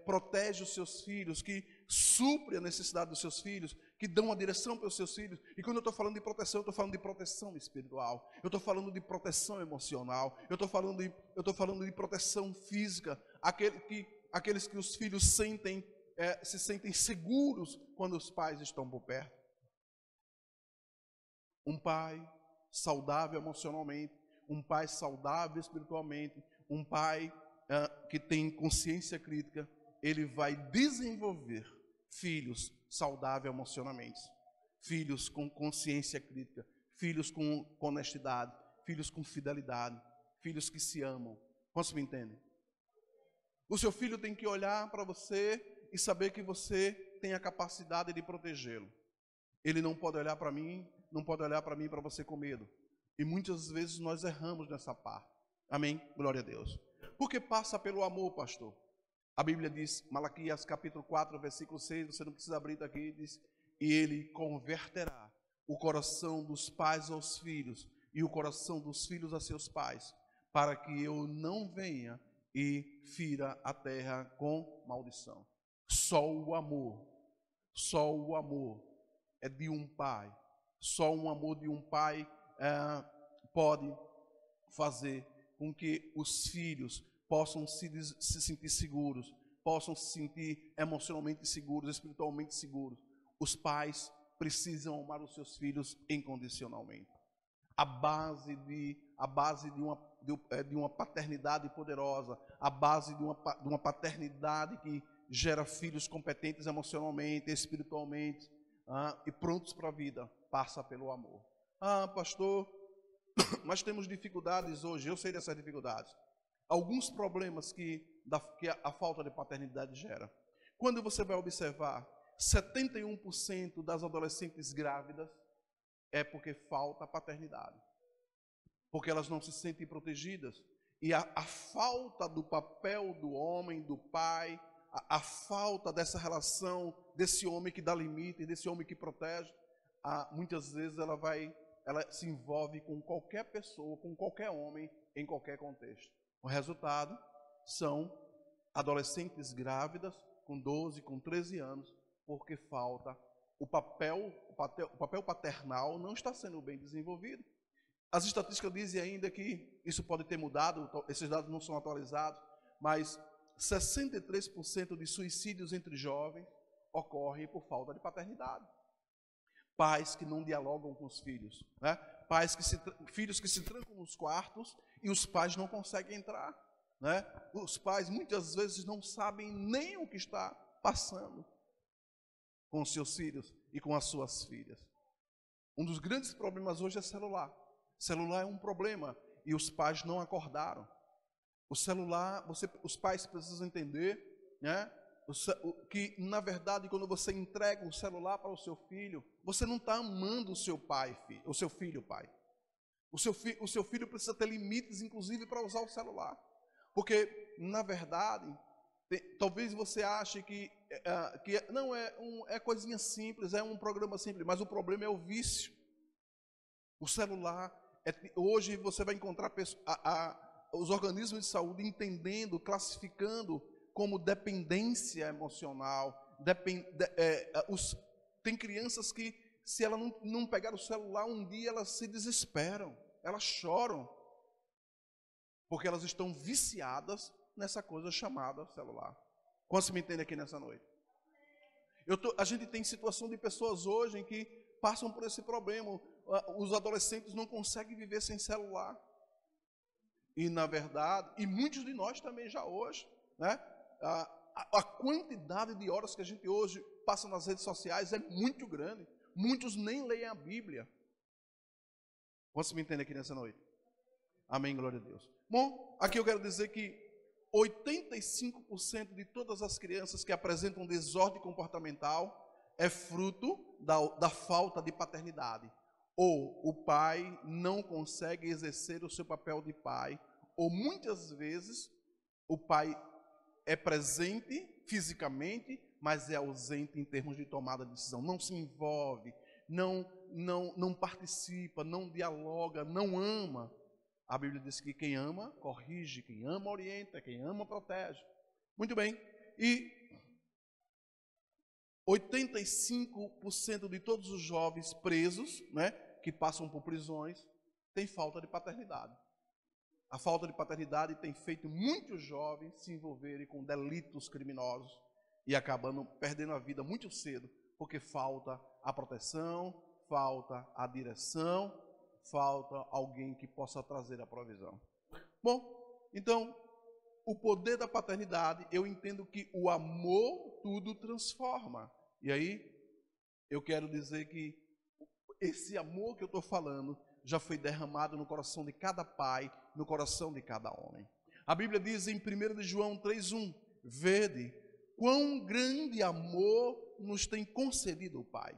protegem os seus filhos, que suprem a necessidade dos seus filhos, que dão a direção para os seus filhos. E quando eu estou falando de proteção, eu estou falando de proteção espiritual, eu estou falando de proteção emocional, eu estou falando de proteção física, aqueles que os filhos se sentem seguros quando os pais estão por perto. Um pai saudável emocionalmente, um pai saudável espiritualmente, um pai que tem consciência crítica, ele vai desenvolver filhos saudáveis emocionalmente, filhos com consciência crítica, filhos com honestidade, filhos com fidelidade, filhos que se amam. Quantos me entendem? O seu filho tem que olhar para você e saber que você tem a capacidade de protegê-lo. Ele não pode olhar para mim, não pode olhar para mim para você com medo. E muitas vezes nós erramos nessa parte. Amém? Glória a Deus. Porque passa pelo amor, pastor. A Bíblia diz, Malaquias capítulo 4, versículo 6, você não precisa abrir daqui, diz: e ele converterá o coração dos pais aos filhos e o coração dos filhos a seus pais, para que eu não venha e fira a terra com maldição. Só o amor é de um pai. Só um amor de um pai pode fazer com que os filhos possam se sentir seguros, possam se sentir emocionalmente seguros, espiritualmente seguros. Os pais precisam amar os seus filhos incondicionalmente. A base de uma paternidade poderosa, a base de uma paternidade que gera filhos competentes emocionalmente, espiritualmente, e prontos para a vida, passa pelo amor. Pastor, mas temos dificuldades hoje, eu sei dessas dificuldades. Alguns problemas que a falta de paternidade gera. Quando você vai observar, 71% das adolescentes grávidas é porque falta paternidade. Porque elas não se sentem protegidas. E a falta do papel do homem, do pai, a falta dessa relação, desse homem que dá limite, desse homem que protege, muitas vezes ela se envolve com qualquer pessoa, com qualquer homem, em qualquer contexto. O resultado são adolescentes grávidas com 12, com 13 anos, porque falta o papel paternal não está sendo bem desenvolvido. As estatísticas dizem ainda que isso pode ter mudado, esses dados não são atualizados, mas 63% de suicídios entre jovens ocorrem por falta de paternidade. Pais que não dialogam com os filhos, né? Filhos que se trancam nos quartos e os pais não conseguem entrar, né? Os pais muitas vezes não sabem nem o que está passando com os seus filhos e com as suas filhas. Um dos grandes problemas hoje é celular. Celular é um problema e os pais não acordaram. O celular, os pais precisam entender, né, que, na verdade, quando você entrega o celular para o seu filho, você não está amando o seu filho, pai. O seu filho precisa ter limites, inclusive, para usar o celular. Porque, na verdade, talvez você ache que não é coisinha simples, é um programa simples, mas o problema é o vício. O celular, hoje você vai encontrar os organismos de saúde entendendo, classificando como dependência emocional. Tem crianças que, se ela não pegar o celular um dia, elas se desesperam, elas choram, porque elas estão viciadas nessa coisa chamada celular. Quantos me entendem aqui nessa noite? A gente tem situação de pessoas hoje em que passam por esse problema. Os adolescentes não conseguem viver sem celular. E, na verdade, e muitos de nós também já hoje, né? A quantidade de horas que a gente hoje passa nas redes sociais é muito grande. Muitos nem leem a Bíblia. Quantos me entendem aqui nessa noite? Amém, glória a Deus. Bom, aqui eu quero dizer que 85% de todas as crianças que apresentam desordem comportamental é fruto da falta de paternidade. Ou o pai não consegue exercer o seu papel de pai, ou muitas vezes o pai é presente fisicamente, mas é ausente em termos de tomada de decisão. Não se envolve, não participa, não dialoga, não ama. A Bíblia diz que quem ama, corrige, quem ama, orienta, quem ama, protege. Muito bem. E 85% de todos os jovens presos, né, que passam por prisões, têm falta de paternidade. A falta de paternidade tem feito muitos jovens se envolverem com delitos criminosos e acabando perdendo a vida muito cedo, porque falta a proteção, falta a direção, falta alguém que possa trazer a provisão. Bom, então, o poder da paternidade, eu entendo que o amor tudo transforma. E aí, eu quero dizer que esse amor que eu estou falando já foi derramado no coração de cada pai, no coração de cada homem. A Bíblia diz em 1 João 3,1: vede quão grande amor nos tem concedido o Pai,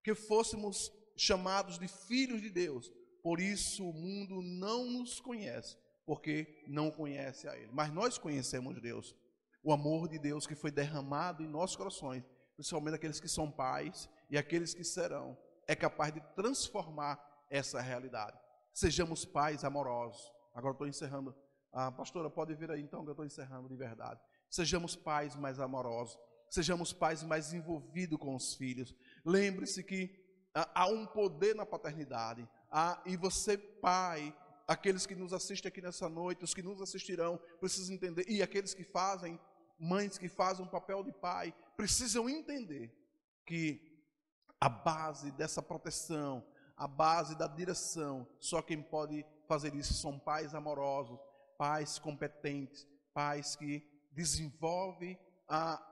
que fôssemos chamados de filhos de Deus. Por isso o mundo não nos conhece, porque não conhece a Ele. Mas nós conhecemos Deus. O amor de Deus que foi derramado em nossos corações, principalmente aqueles que são pais e aqueles que serão, é capaz de transformar essa realidade. Sejamos pais amorosos. Agora estou encerrando. Pastora, pode vir aí então, que eu estou encerrando de verdade. Sejamos pais mais amorosos. Sejamos pais mais envolvidos com os filhos. Lembre-se que há um poder na paternidade. E você, pai, aqueles que nos assistem aqui nessa noite, os que nos assistirão, precisam entender. E aqueles que fazem, mães que fazem um papel de pai, precisam entender que a base dessa proteção, a base da direção, só quem pode fazer isso são pais amorosos, pais competentes, pais que desenvolvem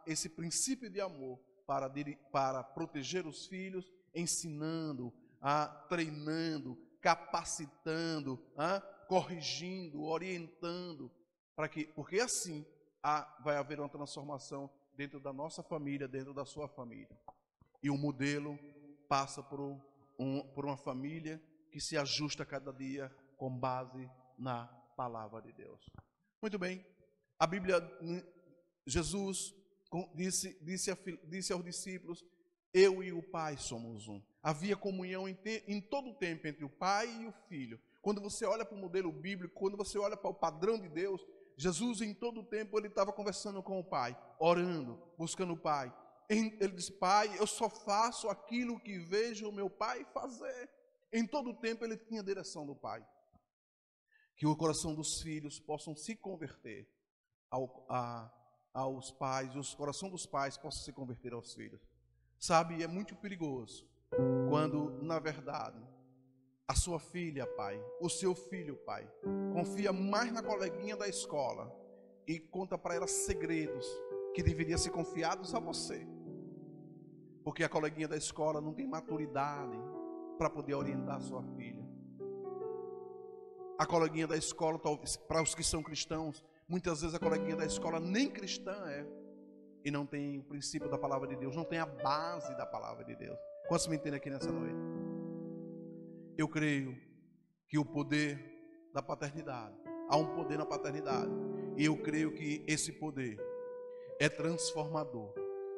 esse princípio de amor para proteger os filhos, ensinando, treinando, capacitando, corrigindo, orientando, porque assim vai haver uma transformação dentro da nossa família, dentro da sua família. E o modelo passa por uma família que se ajusta a cada dia com base na palavra de Deus. Muito bem, a Bíblia, Jesus disse aos discípulos: eu e o Pai somos um. Havia comunhão em todo o tempo entre o Pai e o Filho. Quando você olha para o modelo bíblico, quando você olha para o padrão de Deus, Jesus em todo o tempo ele estava conversando com o Pai, orando, buscando o Pai. Ele disse: Pai, eu só faço aquilo que vejo o meu Pai fazer. Em todo o tempo ele tinha a direção do Pai. Que o coração dos filhos possam se converter aos pais, e o coração dos pais possa se converter aos filhos. Sabe, é muito perigoso quando, na verdade, a sua filha, pai, o seu filho, pai, confia mais na coleguinha da escola e conta para ela segredos que deveriam ser confiados a você. Porque a coleguinha da escola não tem maturidade para poder orientar a sua filha. A coleguinha da escola, talvez, para os que são cristãos, muitas vezes a coleguinha da escola nem cristã é, e não tem o princípio da palavra de Deus, não tem a base da palavra de Deus. Quantos me entendem aqui nessa noite? Eu creio que o poder da paternidade, há um poder na paternidade, e eu creio que esse poder é transformador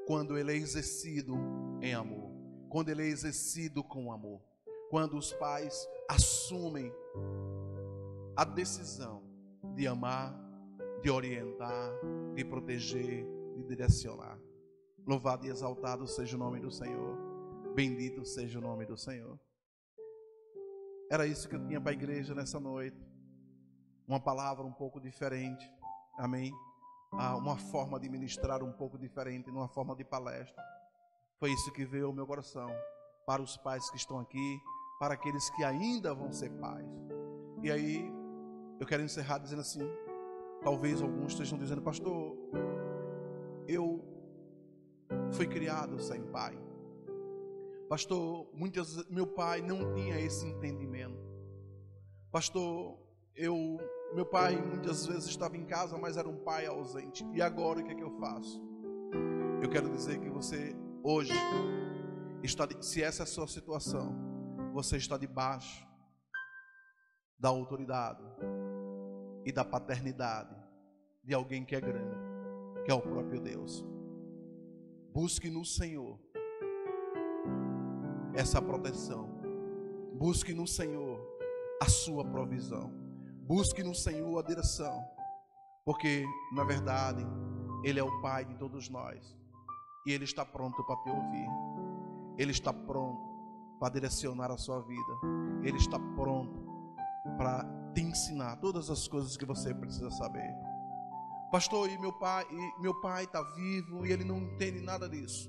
quando ele é exercido em amor, quando ele é exercido com amor, quando os pais assumem a decisão de amar, de orientar, de proteger, de direcionar. Louvado e exaltado seja o nome do Senhor, bendito seja o nome do Senhor. Era isso que eu tinha para a igreja nessa noite, uma palavra um pouco diferente, amém? Uma forma de ministrar um pouco diferente, numa forma de palestra. Foi isso que veio ao meu coração, para os pais que estão aqui, para aqueles que ainda vão ser pais. E aí, eu quero encerrar dizendo assim, talvez alguns estejam dizendo: pastor, eu fui criado sem pai. Pastor, meu pai não tinha esse entendimento. Pastor, meu pai muitas vezes estava em casa, mas era um pai ausente. E agora o que é que eu faço? Eu quero dizer que você hoje se essa é a sua situação, você está debaixo da autoridade e da paternidade de alguém que é grande, que é o próprio Deus. Busque no Senhor essa proteção. Busque no Senhor a sua provisão. Busque no Senhor a direção. Porque, na verdade, Ele é o Pai de todos nós. E Ele está pronto para te ouvir. Ele está pronto para direcionar a sua vida. Ele está pronto para te ensinar todas as coisas que você precisa saber. Pastor, e meu pai está vivo e ele não entende nada disso.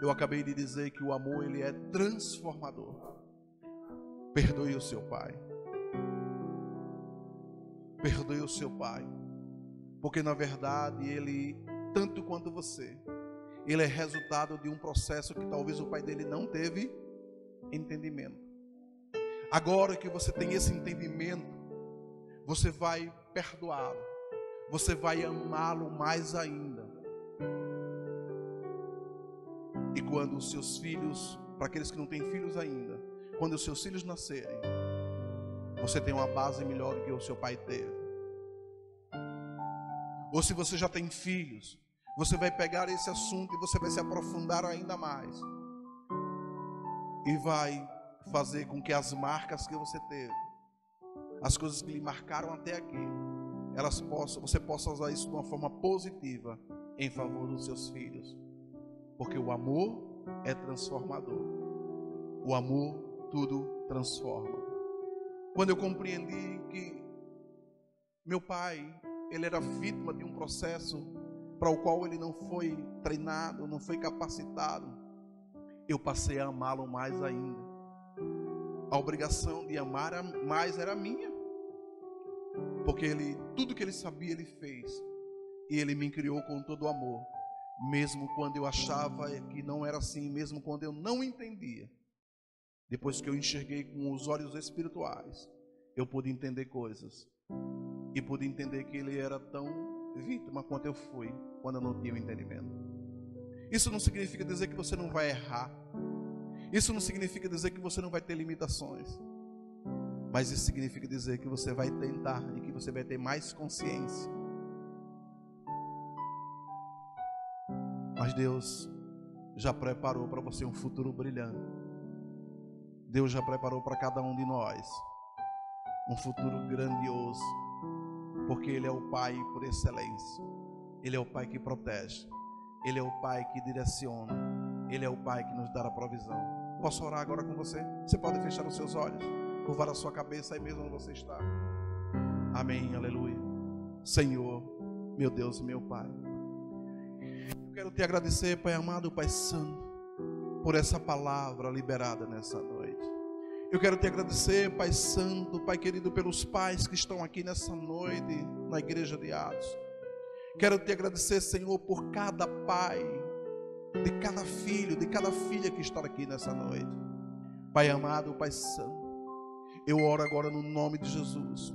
Eu acabei de dizer que o amor, ele é transformador. Perdoe o seu pai. Perdoe o seu pai, porque na verdade ele, tanto quanto você, ele é resultado de um processo que talvez o pai dele não teve entendimento. Agora que você tem esse entendimento, você vai perdoá-lo, você vai amá-lo mais ainda. E quando os seus filhos, para aqueles que não têm filhos ainda, quando os seus filhos nascerem, você tem uma base melhor do que o seu pai teve. Ou se você já tem filhos, você vai pegar esse assunto e você vai se aprofundar ainda mais. E vai fazer com que as marcas que você teve, as coisas que lhe marcaram até aqui, você possa usar isso de uma forma positiva em favor dos seus filhos. Porque o amor é transformador. O amor tudo transforma. Quando eu compreendi que meu pai, ele era vítima de um processo para o qual ele não foi treinado, não foi capacitado, eu passei a amá-lo mais ainda. A obrigação de amar mais era minha, porque tudo que ele sabia ele fez, e ele me criou com todo amor, mesmo quando eu achava que não era assim, mesmo quando eu não entendia. Depois que eu enxerguei com os olhos espirituais, eu pude entender coisas, e pude entender que ele era tão vítima quanto eu fui quando eu não tinha o entendimento. Isso não significa dizer que você não vai errar, isso não significa dizer que você não vai ter limitações, mas isso significa dizer que você vai tentar e que você vai ter mais consciência. Mas Deus já preparou para você um futuro brilhante. Deus já preparou para cada um de nós um futuro grandioso, porque Ele é o Pai por excelência. Ele é o Pai que protege, Ele é o Pai que direciona, Ele é o Pai que nos dá a provisão. Posso orar agora com você? Você pode fechar os seus olhos, curvar a sua cabeça aí mesmo onde você está. Amém, aleluia. Senhor, meu Deus e meu Pai, eu quero te agradecer, Pai amado, Pai santo, por essa palavra liberada nessa noite. Eu quero te agradecer, Pai santo, Pai querido, pelos pais que estão aqui nessa noite na igreja de Atos. Quero te agradecer, Senhor, por cada pai, de cada filho, de cada filha que está aqui nessa noite. Pai amado, Pai santo, eu oro agora no nome de Jesus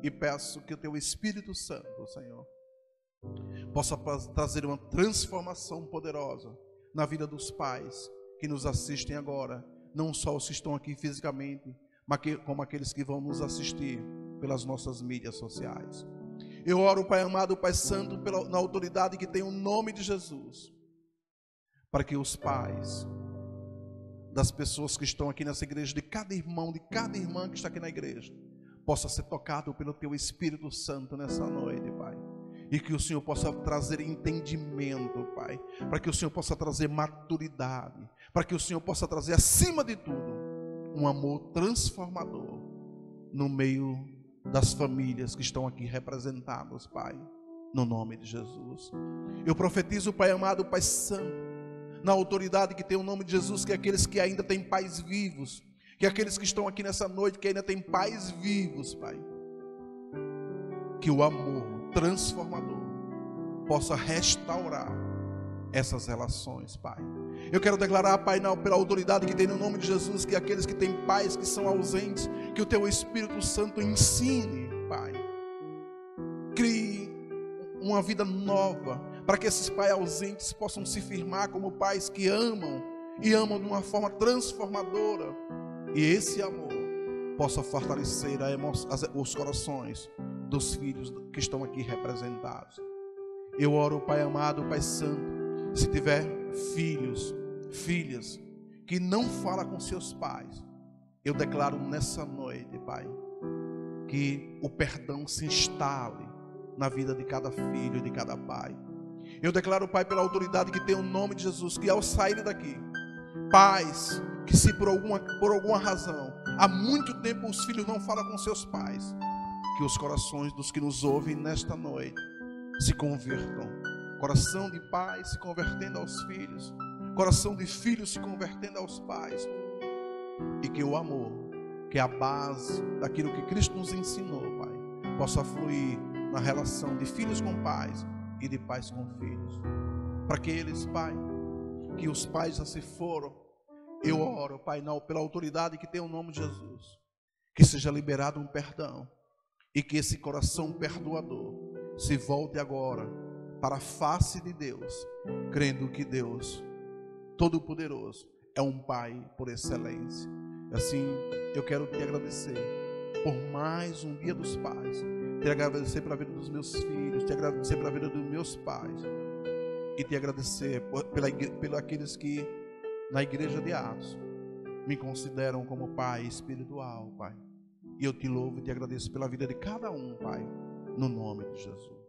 e peço que o teu Espírito Santo, Senhor, possa trazer uma transformação poderosa na vida dos pais que nos assistem agora, não só os que estão aqui fisicamente, mas como aqueles que vão nos assistir pelas nossas mídias sociais. Eu oro, Pai amado, Pai santo, na autoridade que tem o nome de Jesus, para que os pais das pessoas que estão aqui nessa igreja, de cada irmão, de cada irmã que está aqui na igreja, possa ser tocado pelo teu Espírito Santo nessa noite, Pai. E que o Senhor possa trazer entendimento, Pai, para que o Senhor possa trazer maturidade, para que o Senhor possa trazer, acima de tudo, um amor transformador no meio das famílias que estão aqui representadas, Pai, no nome de Jesus. Eu profetizo, Pai amado, Pai santo, na autoridade que tem o nome de Jesus, que aqueles que ainda têm pais vivos, que aqueles que estão aqui nessa noite, que ainda têm pais vivos, Pai, que o amor transformador possa restaurar essas relações, Pai. Eu quero declarar, Pai, pela autoridade que tem no nome de Jesus, que aqueles que têm pais que são ausentes, que o teu Espírito Santo ensine, Pai, crie uma vida nova, para que esses pais ausentes possam se firmar como pais que amam, e amam de uma forma transformadora, e esse amor possa fortalecer os corações dos filhos que estão aqui representados. Eu oro, Pai amado, Pai santo, se tiver filhos, filhas que não falam com seus pais, eu declaro nessa noite, Pai, que o perdão se instale na vida de cada filho e de cada pai. Eu declaro, Pai, pela autoridade que tem o nome de Jesus, que ao sair daqui, pais que se por alguma razão, há muito tempo os filhos não falam com seus pais, que os corações dos que nos ouvem nesta noite se convertam. Coração de pais se convertendo aos filhos, coração de filhos se convertendo aos pais, e que o amor, que é a base daquilo que Cristo nos ensinou, Pai, possa fluir na relação de filhos com pais e de pais com filhos. Para que eles, Pai, que os pais já se foram, eu oro, Pai, pela autoridade que tem o nome de Jesus, que seja liberado um perdão e que esse coração perdoador se volte agora para a face de Deus, crendo que Deus Todo-Poderoso é um Pai por excelência. Assim, eu quero te agradecer por mais um dia dos pais, te agradecer pela vida dos meus filhos, te agradecer pela vida dos meus pais e te agradecer pela aqueles que na igreja de Atos me consideram como pai espiritual, Pai. E eu te louvo e te agradeço pela vida de cada um, Pai, no nome de Jesus.